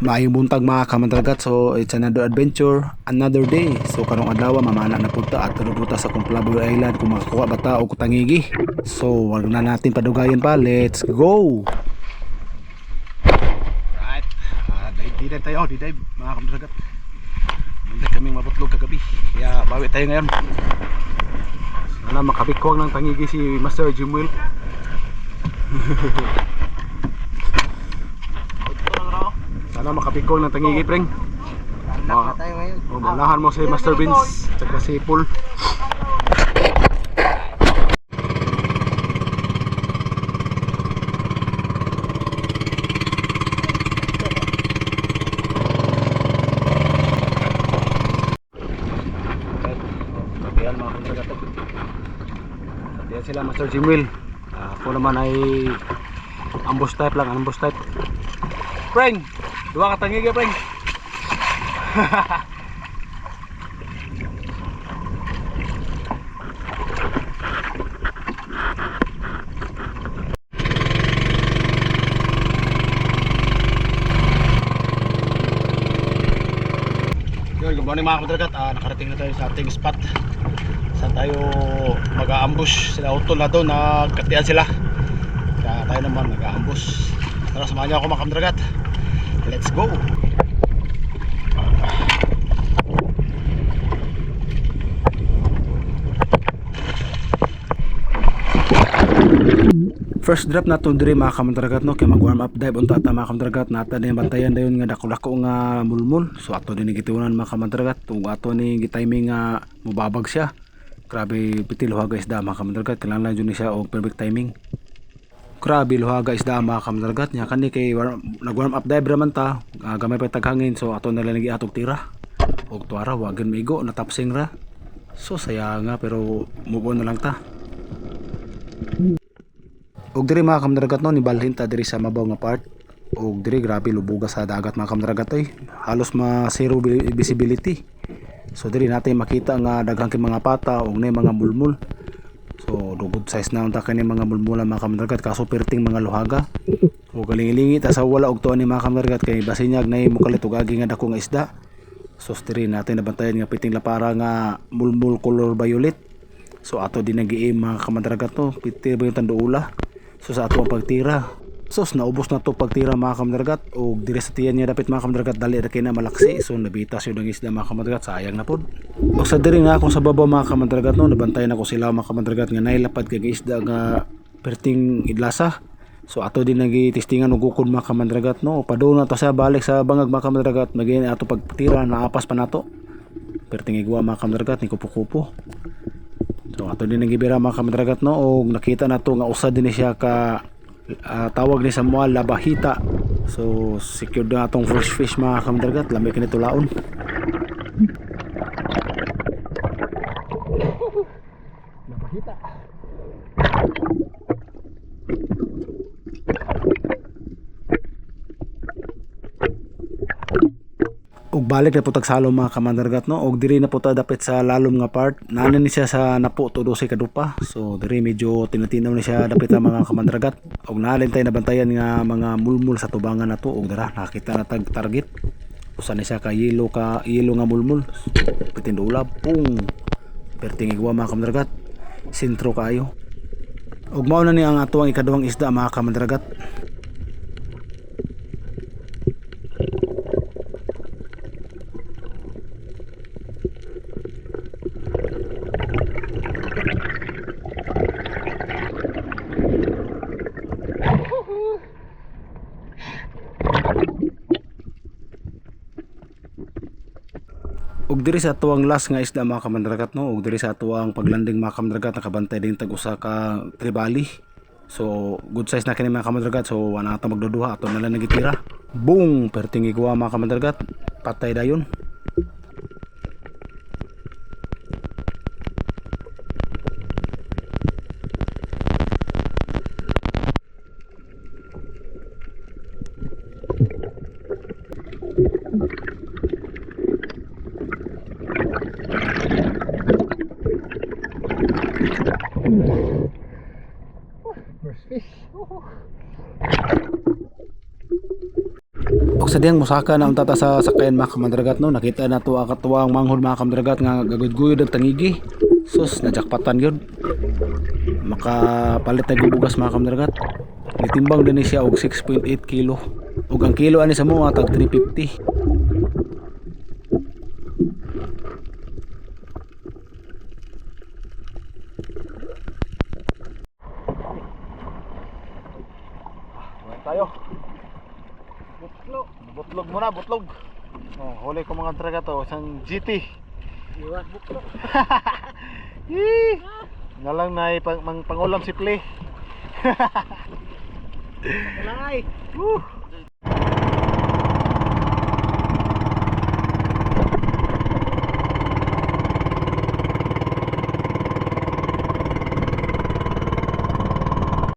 Maayong buntag mga kamandragat. So it's another adventure, another day. So karong adlaw mamana na punta at puta sa Kumplabo Island kung makakuha ba ta o kutangigi. So wag na natin padugayan pa. Let's go. Right. Dive tayo, dive mga kamandragat. Muntik kaming mabutlog kagabi. Kaya bawi tayo ngayon. Sana makabikwang ng tangigi si Master Jimwell. Sana makapikong ng tangigi, preng. Malahan mo si Master Vince tsaka si Paul. Kapihan mga kontragatag. Kapihan sila Master Jimwell. Ako naman ay ambush type lang, ambush type. Preng! Dua ka tangigi, preng. Good morning mga kadragat. Nakarating na tayo sa ating spot. Saan tayo mag-ambush. Sila utol na doon, nagkatian sila. Kaya tayo naman mag-ambush. Tara, samahan niyo ako mga kadragat. Let's go. First drop na to dire mga kamandragat, no, kay mag warm up dive unta ta mga kamandragat. Nata din bantayan dayon nga dako-dako nga mulmul. So ato din gitunan mga kamandragat, tung ato ni gitiming nga mubabag siya. Grabe pitil luhaga isda mga kamandragat, kailangan jud ni siya og perfect timing. Grabe luhaga isda mga kamandragat nya kani kay nag warm up dive raman ta, gamay pa taghangin. So ato na lang giatog tira og tuara wagan maigo natapsing ra. So saya nga pero move on na lang ta. Og diri mga kamandragat, no, nibalhin ta diri sa mabaw nga part. Og diri grabe lubuga sa dagat mga kamandragat oy. Halos ma zero visibility. So diri natin makita nga daghang mga pata og nay mga mulmul. So dugod size na unta kani mga mulmula mga kamandragat, kaso perting mga luhaga. O galing-ilingi ta sa wala og tuan ni mga kamandragat kay basinyag nay mukalit og agi nga dako nga isda. So diri natin nabantayan nga piting lapara nga mulmul color violet. So ato din nag-i-aim mga kamandragat, no, piti ba yung tanduula. So sa ato ang pagtira, so naubos na to pagtira mga kamandragat. O dire sa tiyan niya dapit mga kamandragat, dali ra kay na malaksi. So nabitas yun ang isda mga kamandragat, sayang na pod. O sa diri nga akong sa babaw mga kamandragat, no, nabantayan ako sila mga kamandragat nga nailapad kay isda nga perting idlasa. So ato din nagi-testingan og ukod mga kamandragat, no. Padaw na to sa balik sa bangag mga kamandragat, magin ato pagtira naapas pa nato. Perting igwa mga kamandragat ni kupo-kupo. So ato din nagibira mga kamandragat, no, og nakita na to nga usad din siya ka tawag ni sa mga labahita. So secured na atong first fish mga kamandragat, lamay kanito laon. Labahita. Og balik na po tagsalom mga kamandragat, no, og diri na po ta dapit sa lalom nga part. Nana ni siya sa napo todo si kadupa. So diri medyo tinatinaw ni siya dapit sa mga kamandragat. Og naalin tayo nabantayan nga mga mulmul sa tubangan na to. Og dara nakita na tag target. Usa ni siya ka yellow nga mulmul. Pitin ulab pung perting igwa mga kamandragat. Sentro kayo. Og mao na ni ang atuang ikaduhang isda mga kamandragat. Og diri sa tuwang last nga isda mga kamandragat, no, og diri sa tuwang paglanding mga kamandragat, nakabantay din tag usa ka tribali. So good size na kini mga kamandragat, so wala ta magduduha, ato na lang nagitira. Boom, perting igwa mga kamandragat, patay dayon. sa diyang musaka na untata sa sakayan mga kamandragat no. Nakita na to ang katuwang manghod mga kamandragat nga gagud-guyod ang tangigi. Sus, najakpatan yun. Makapalit na gubugas mga kamandragat. Nitimbang din siya og 6.8 kilo. Ug ang kilo ani sa mo tag 350. Tayo. Butlog muna, butlog. Oh, huli ko mga traga to, isang GT. Iwas buklok. Ngalang na pangulam si Play. Langay.